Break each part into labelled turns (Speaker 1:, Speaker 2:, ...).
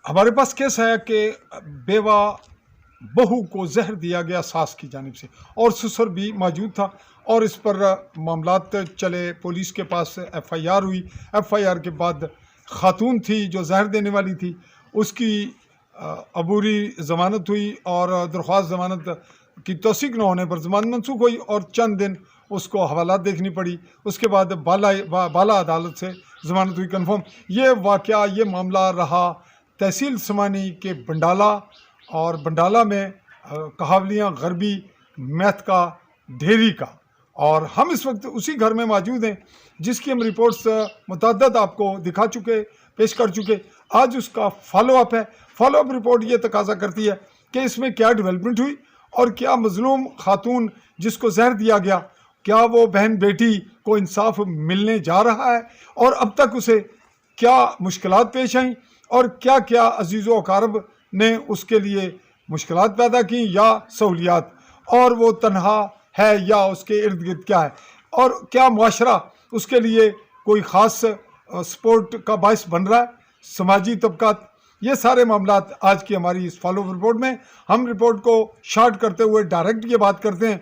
Speaker 1: हमारे पास केस है कि बेवा बहू को जहर दिया गया सास की जानिब से, और ससुर भी मौजूद था, और इस पर मामलात चले। पुलिस के पास एफआईआर हुई। एफआईआर के बाद खातून थी जो जहर देने वाली थी, उसकी अबूरी ज़मानत हुई, और दरख्वास्त ज़मानत की तौसीक न होने पर ज़मानत मनसूख हुई, और चंद दिन उसको हवालात देखनी पड़ी। उसके बाद बाला अदालत से ज़मानत हुई कन्फर्म। ये वाक़या, ये मामला रहा तहसील समानी के बंडाला, और बंडाला में कहावलियाँ गरबी मैथ का ढेरी का। और हम इस वक्त उसी घर में मौजूद हैं जिसकी हम रिपोर्ट्स मुतअद्दिद आपको दिखा चुके, पेश कर चुके। आज उसका फॉलोअप है। फॉलोअप रिपोर्ट ये तकाजा करती है कि इसमें क्या डेवलपमेंट हुई, और क्या मजलूम खातून जिसको जहर दिया गया, क्या वो बहन बेटी को इंसाफ मिलने जा रहा है, और अब तक उसे क्या मुश्किलात पेश आईं, और क्या क्या अजीज़ो अकारब ने उसके लिए मुश्किलात पैदा की या सहूलियात, और वो तन्हा है या उसके इर्द गिर्द क्या है, और क्या मुआशरा उसके लिए कोई ख़ास सपोर्ट का बायस बन रहा है, समाजी तबकात। ये सारे मामलात आज की हमारी इस फॉलो रिपोर्ट में। हम रिपोर्ट को शार्ट करते हुए डायरेक्ट ये बात करते हैं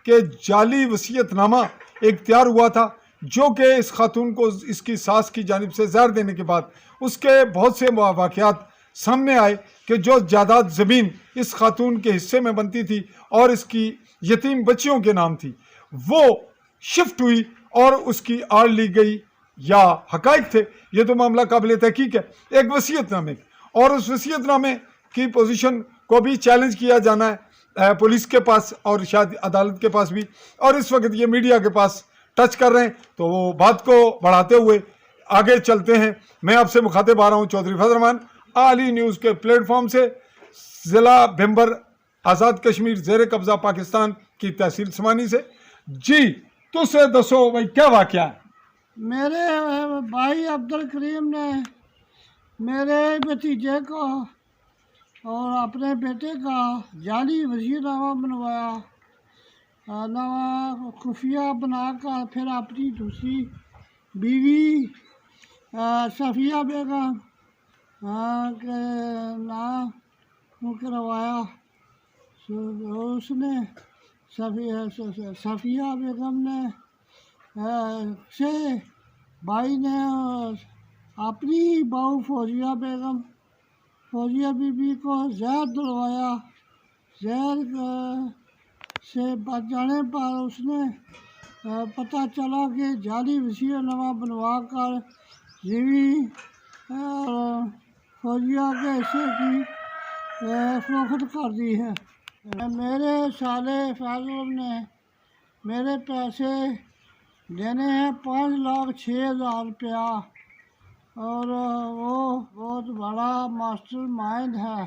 Speaker 1: कि जाली वसीयतनामा एक तैयार हुआ था, जो कि इस खातून को इसकी सास की जानिब से जहर देने के बाद उसके बहुत से वाक़यात सामने आए कि जो जायदाद ज़मीन इस खातून के हिस्से में बनती थी और इसकी यतीम बच्चियों के नाम थी, वो शिफ्ट हुई और उसकी आड़ ली गई, या हकाइक थे। ये तो मामला काबिल तहकीक है एक वसीयतनामे की, और उस वसीयतनामे की पोजीशन को भी चैलेंज किया जाना है पुलिस के पास और शायद अदालत के पास भी, और इस वक्त ये मीडिया के पास टच कर रहे हैं। तो वो बात को बढ़ाते हुए आगे चलते हैं। मैं आपसे मुखातिब आ रहा हूँ चौधरी फजल रहमान, आली न्यूज़ के प्लेटफॉर्म से, ज़िला भिंबर, आज़ाद कश्मीर, ज़ेर कब्ज़ा पाकिस्तान की तहसील समानी से। जी तुझसे दसो भाई क्या वाक़या है?
Speaker 2: मेरे भाई अब्दुल करीम ने मेरे भतीजे का और अपने बेटे का जाली वसीयतनामा बनवाया, नवा खुफिया बनाकर फिर अपनी दूसरी बीवी सफ़िया बेगम के नाम करवाया। उसने सफ़िया बेगम ने से भाई ने अपनी बहू फौजिया बीबी को जहर दिलवाया। जहर से बच जाने पर उसने पता चला कि जाली वसीयतनामा बनवा कर जीवी फौजिया के हिस्से की फरोख्त कर दी है। मेरे साले फैजल ने मेरे पैसे देने हैं 5,06,000 रुपया, और वो बहुत बड़ा मास्टर माइंड है।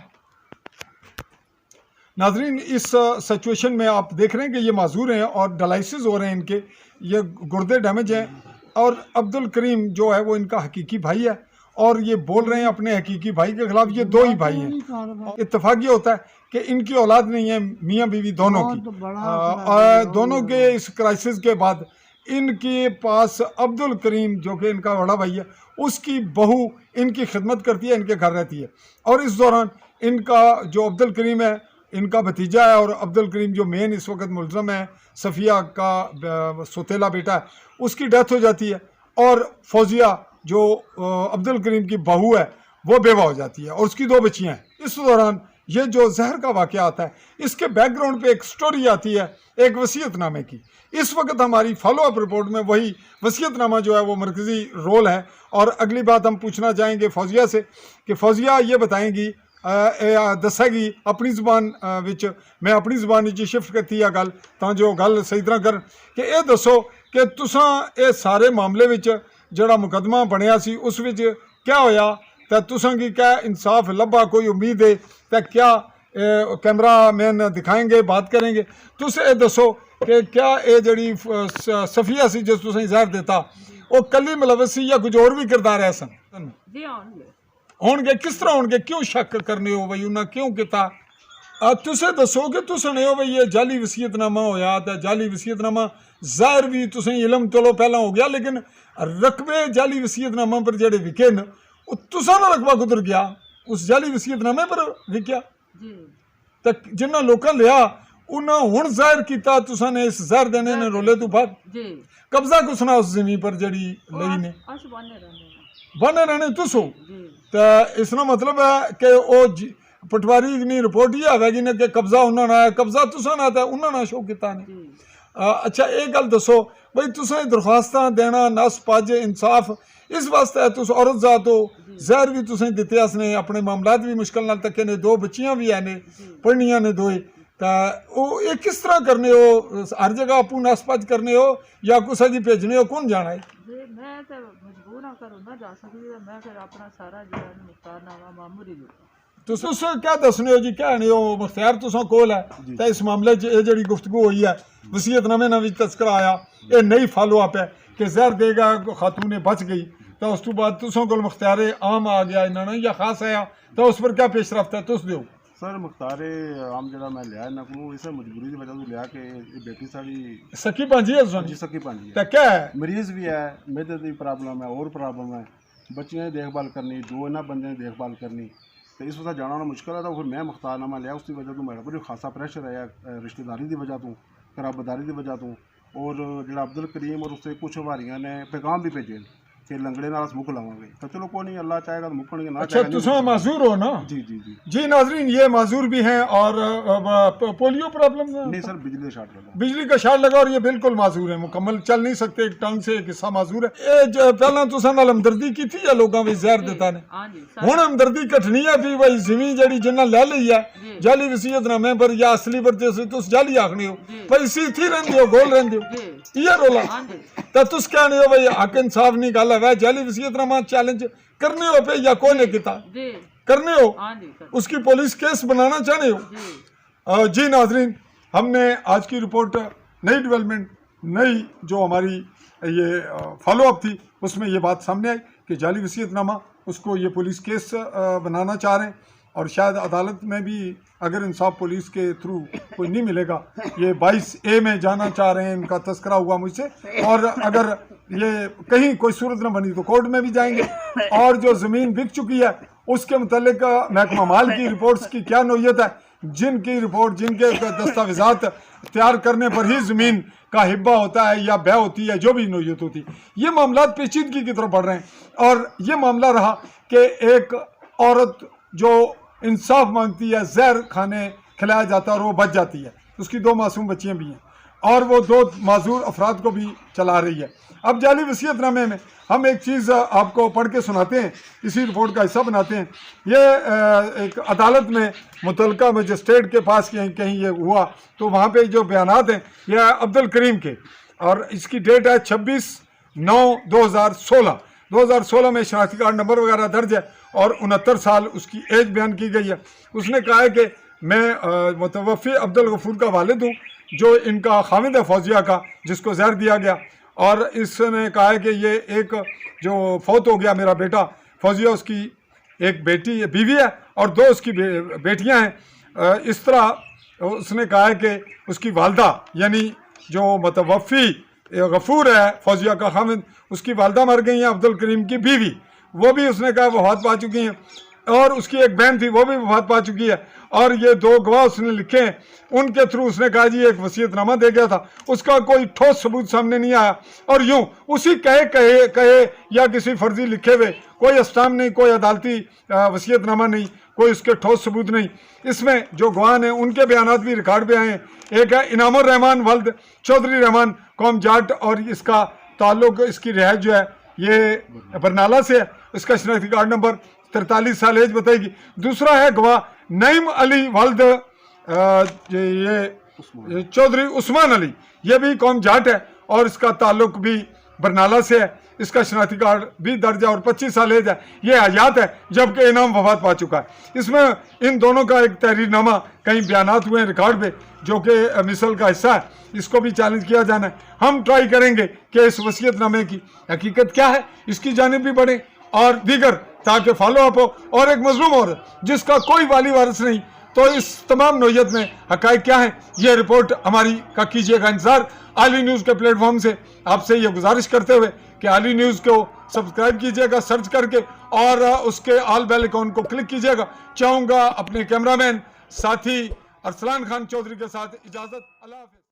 Speaker 1: नाजरीन, इस सिचुएशन में आप देख रहे हैं कि ये माजूर हैं और डायलिसिस हो रहे हैं, इनके ये गुर्दे डैमेज हैं, और अब्दुल करीम जो है वो इनका हकीकी भाई है, और ये बोल रहे हैं अपने हकीकी भाई के खिलाफ। ये दो ही भाई हैं। इत्तेफाक ये होता है कि इनकी औलाद नहीं है, मियाँ बीवी दोनों की। दोनों के इस क्राइसिस के बाद इनके पास अब्दुल करीम जो कि इनका बड़ा भाई है, उसकी बहू इनकी खिदमत करती है, इनके घर रहती है। और इस दौरान इनका जो अब्दुल करीम है, इनका भतीजा है, और अब्दुल करीम जो मेन इस वक्त मुलज़म है, सफ़िया का सौतेला बेटा है, उसकी डेथ हो जाती है, और फौजिया जो अब्दुल करीम की बहू है वो बेवा हो जाती है, और उसकी 2 बच्चियाँ हैं। इस दौरान ये जो जहर का वाक़या आता है, इसके बैकग्राउंड पे एक स्टोरी आती है एक वसीयतनामे की। इस वक्त हमारी फॉलोअप रिपोर्ट में वही वसीयतनामा जो है वो मरकज़ी रोल है। और अगली बात हम पूछना चाहेंगे फौजिया से कि फौजिया ये बताएंगी, दसेगी अपनी ज़ुबान विच, मैं अपनी ज़ुबान विच शिफ्ट करती है गल, तां जो गल सही तरह कर कि ये दसो कि तुसां ये सारे मामले विच जड़ा मुकदमा बनया सी उस विच क्या होया, तो तुसां की क्या इंसाफ लब्भा, कोई उम्मीद है, तो क्या कैमरा मैन दिखाएंगे, बात करेंगे। तुस ये दसो कि क्या ये जड़ी सफ़िया सी जिस तुसें जहर देता वो कली मुलविस सी या कुछ और भी किरदार है सन? होणगे, किस तरह होणगे, क्यों शक करने हो बई उन्हें क्यों किता? तुसें दसो कि तुसने हो बई ये जाली वसीयतनामा होया, तो जाली वसीयतनामा ज़ाहिर भी तुसें इलम चलो पहला हो गया, लेकिन रकबे जाली वसीयतनामा पर जेड़े विके न तुसा दा रकबा कुधर गया, उस जाली वसीयतनामे पर लिखिया
Speaker 3: जी
Speaker 1: तो जिन्होंने लोगों लिया उन्हें हुण जाहिर किया तुसा ने इस जहर देने ने रोले तो बाद
Speaker 3: जी
Speaker 1: कब्जा कुसना उस जमीन पर जड़ी लई ने
Speaker 3: अस बने रहने
Speaker 1: बने रहने तुसो
Speaker 3: जी
Speaker 1: तो इसका मतलब है कि वो पटवारी की रिपोर्ट ही आवेगी ने कि कब्जा उन्होंने आया कब्जा तुसा ना था उन्होंने शो किया ने
Speaker 3: जी
Speaker 1: अच्छा एक गल दसो भाई तुसा दरख्वास्त देना नस पज इंसाफ इस वास्ते है तुस औरत जात हो जहर भी तुसें दिते असने अपने मामलात भी मुश्किल नाल तके ने दो बच्चियां भी है ने पढ़नियां ने दोए तो वो ये किस तरह करने हो हर जगह आपू नस पज करने हो या कुछ जी भेजने हो कौन जाना है
Speaker 3: जी मैं तो मजबूर हाँ करूँ ना जा सकती तो मैं फिर अपना सारा जो है मुख्तारनामा मामूली देता
Speaker 1: तुस क्या दसने हो जी क्या नहीं हो मुख्तियार तुसा कोल है तो इस मामले च ये जड़ी गुफ्तगू हुई है वसीयतनामे ना भी तस्करा आया ये नई फॉलो अप है कि जहर देगा खातून ने बच गई तो उस तो बाद तुसों को मुख्तियार आम आ गया इन्होंने या खास आया तो उस पर क्या पेश रफ्त है तुस दो
Speaker 4: सर मुख्तार आम जरा मैं लिया ना को इसे मजबूरी की वजह से लिया कि ये बेटी साड़ी
Speaker 1: सकी भांजी है
Speaker 4: जी
Speaker 1: तुसां
Speaker 4: सकी पानी है
Speaker 1: तो क्या है
Speaker 4: मरीज भी है मैदे की प्रॉब्लम है और प्रॉब्लम है बच्चियां की देखभाल करनी दो इन्होंने बंदे की देखभाल करनी तो इस वजह जाना मुश्किल है तो फिर मैं मुख्तारनामा लिया उसकी वजह तो मेरे पर खासा प्रेशर है रिश्तेदारी की वजह तो कराबदारी की वजह तो और जो अब्दुल करीम और उससे कुछ वारियां ने पैगाम भी भेजे कि लंगड़े नाल मुक लावांगे तो चलो कोई नहीं अल्लाह चाहेगा तो मुकणगे ना
Speaker 1: अच्छा
Speaker 4: चाहेगा
Speaker 1: तुसा माजूर हो ना
Speaker 4: जी जी जी
Speaker 1: जी नाजरीन ये माजूर भी हैं और पोलियो प्रॉब्लम
Speaker 4: नहीं सर बिजली शॉर्ट लगा
Speaker 1: बिजली का शार्ट लगा और ये बिल्कुल माजूर है मुकम्मल चल नहीं सकते एक टंग से एक हिस्सा माजूर है ये पहला तुसा नाल हमदर्दी की थी या लोगों भी जहर देता ने
Speaker 3: हाँ जी
Speaker 1: ਹੁਣ ਹਮਦਰਦੀ ਘਟਣੀ ਹੈ ਵੀ ਭਾਈ ਜ਼ਮੀਨ ਜਿਹੜੀ ਜਿੰਨਾ ਲੈ ਲਈ ਹੈ ਜਾਲੀ ਵਸੀਅਤਨਾਮੇ ਪਰ ਜਾਂ ਅਸਲੀ ਪਰ ਤੇ ਤੁਸੀਂ ਜਾਲੀ ਆਖਣੇ ਹੋ ਭਾਈ ਇਸੀ ਥੀ ਰਹਿੰਦੇ ਹੋ ਗੋਲ ਰਹਿੰਦੇ ਹੋ
Speaker 3: जी
Speaker 1: ਇਹ ਰੋਲਾ
Speaker 3: हाँ जी
Speaker 1: ਤਾਂ ਤੁਸੀਂ कहने हो भाई हक इंसाफ नहीं गल है जाली वसीयतनामा चैलेंज करने हो पे या कोई ने किता
Speaker 3: जी
Speaker 1: करने हो
Speaker 3: हाँ जी सर
Speaker 1: उसकी पुलिस केस बनाना चाहते हो
Speaker 3: जी
Speaker 1: जी नाजरीन हमने आज की रिपोर्ट नई डेवलपमेंट नई जो हमारी ये फॉलो अप थी उसमें ये बात सामने आई कि जाली वसीयतनामा उसको ये पुलिस केस बनाना चाह रहे हैं और शायद अदालत में भी अगर इंसाफ पुलिस के थ्रू कोई नहीं मिलेगा ये 22A में जाना चाह रहे हैं इनका तस्करा हुआ मुझसे और अगर ये कहीं कोई सूरत न बनी तो कोर्ट में भी जाएंगे और जो ज़मीन बिक चुकी है उसके मुतल्लिक महकमा माल की रिपोर्ट्स की क्या नोयत है जिनकी रिपोर्ट जिनके दस्तावेजात तैयार करने पर ही ज़मीन का हिब्बा होता है या ब्याह होती है जो भी नोयत होती है ये मामला पेचीदगी की तरफ बढ़ रहे हैं और ये मामला रहा कि एक औरत जो इंसाफ मांगती है जहर खाने खिलाया जाता है और वो बच जाती है उसकी दो मासूम बच्चियां भी हैं और वो दो माजूर अफराद को भी चला रही है अब जाली वसीयतनामे में हम एक चीज़ आपको पढ़ के सुनाते हैं इसी रिपोर्ट का हिस्सा बनाते हैं ये एक अदालत में मुतलका मजिस्ट्रेट के पास कहीं कहीं ये हुआ तो वहाँ पे जो बयानात हैं ये अब्दुल करीम के और इसकी डेट है 26/9/2016 में शनाख्ती कार्ड नंबर वगैरह दर्ज है और 69 साल उसकी एज बयान की गई है उसने कहा है कि मैं मुतवफ़ी अब्दुल गफूर का वालिद हूँ जो इनका खामिद है फौजिया का जिसको जहर दिया गया और इसने कहा है कि ये एक जो फौत हो गया मेरा बेटा फौजिया उसकी एक बेटी बीवी है और दो उसकी बेटियां हैं इस तरह उसने कहा है कि उसकी वालदा यानी जो मुतवफ़ी गफूर है फौजिया का खामिद उसकी वालदा मर गई हैं अब्दुल करीम की बीवी वो भी उसने कहा वफात पा चुकी हैं और उसकी एक बहन थी वो भी वफात पा चुकी है और ये दो गवाह उसने लिखे हैं उनके थ्रू उसने कहा जी एक वसीयतनामा दे गया था उसका कोई ठोस सबूत सामने नहीं आया और यूं उसी कहे या किसी फर्जी लिखे हुए कोई अस्टाम नहीं कोई अदालती वसीयतनामा नहीं कोई उसके ठोस सबूत नहीं इसमें जो गवाह हैं उनके बयानात भी रिकॉर्ड पे आए हैं एक है इनामुर रहमान वल्द चौधरी रहमान कौम जाट और इसका ताल्लुक इसकी रिहायश जो है ये बरनाला से है इसका शनाख्ती कार्ड नंबर 43 साल एज बताएगी दूसरा है गवाह नईम अली वल्द ये चौधरी उस्मान अली ये भी कौम जाट है और इसका ताल्लुक भी बरनाला से है इसका शनाख्ती कार्ड भी दर्ज है और 25 साल एज है ये हयात है जबकि इनाम वफात पा चुका है इसमें इन दोनों का एक तहरीरनामा कई बयानात हुए हैं रिकॉर्ड पे जो कि मिसल का हिस्सा है इसको भी चैलेंज किया जाना है हम ट्राई करेंगे कि इस वसीयतनामे की हकीकत क्या है इसकी जानिब भी बढ़े और दीगर ताकि फॉलो अप हो और एक मजलूम औरत जिसका कोई वाली वारिस नहीं तो इस तमाम नोयत में हकायक क्या है ये रिपोर्ट हमारी का कीजिएगा इंतजार आली न्यूज़ के प्लेटफॉर्म से आपसे ये गुजारिश करते हुए कि आली न्यूज़ को सब्सक्राइब कीजिएगा सर्च करके, और उसके ऑल बेल आइकॉन को क्लिक कीजिएगा। चाहूँगा अपने कैमरामैन साथी अरसलान खान चौधरी के साथ इजाज़त। अल्लाह हाफ़िज़।